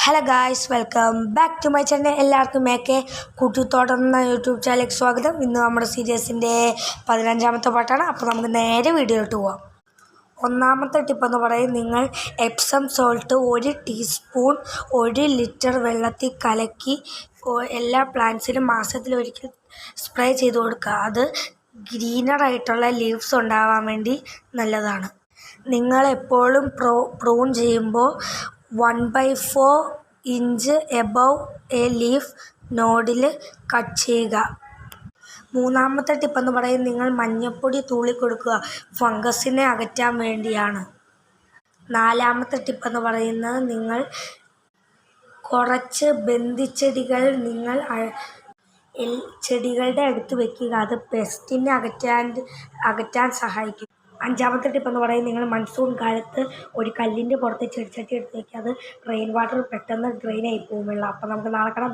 Hello guys, welcome back to my channel. എല്ലാവർക്കും മേക്കെ കൂട്ടിത്തോട്ടം എന്ന യൂട്യൂബ് ചാനലിലേക്ക് സ്വാഗതം. ഇന്ന് നമ്മുടെ സീരീസിൻ്റെ 15ാമത്തെ പാട്ടാണ്. അപ്പോൾ നമുക്ക് നേരെ വീഡിയോയിലോട്ട് പോവാം. ഒന്നാമത്തെ ടിപ്പെന്ന് പറയും, നിങ്ങൾ എപ്സം സോൾട്ട് 1 ടീസ്പൂൺ 1 ലിറ്റർ വെള്ളത്തിൽ കലക്കി എല്ലാ പ്ലാന്റ്സിനും മാസത്തിലൊരിക്കൽ സ്പ്രേ ചെയ്ത് കൊടുക്കുക. അത് ഗ്രീനറായിട്ടുള്ള ലീവ്സ് ഉണ്ടാവാൻ വേണ്ടി നല്ലതാണ്. നിങ്ങൾ എപ്പോഴും പ്രൂൺ ചെയ്യുമ്പോൾ 1/4 ഇഞ്ച് എബവ് എ ലീഫ് നോഡിൽ കട്ട് ചെയ്യുക. മൂന്നാമത്തെ ടിപ്പെന്ന് പറയും, നിങ്ങൾ മഞ്ഞൾപ്പൊടി തൂളി കൊടുക്കുക. ഫംഗസിനെ അകറ്റാൻ വേണ്ടിയാണ്. നാലാമത്തെ ടിപ്പെന്ന് പറയുന്നത്, നിങ്ങൾ കുറച്ച് ബന്ധിച്ചെടികൾ നിങ്ങൾ ചെടികളുടെ അടുത്ത് വയ്ക്കുക. അത് പെസ്റ്റിനെ അകറ്റാൻ സഹായിക്കും. അഞ്ചാമത്തെ ടിപ്പെന്ന് പറയും, നിങ്ങൾ മൺസൂൺ കാലത്ത് ഒരു കല്ലിൻ്റെ പുറത്ത് ചെടിച്ചട്ടി എടുത്ത് വയ്ക്കുക. അത് റെയിൻ വാട്ടർ പെട്ടെന്ന് ഡ്രെയിൻ ആയി പോകും വെള്ളം. അപ്പോൾ നമുക്ക് നാളെ കാണാം.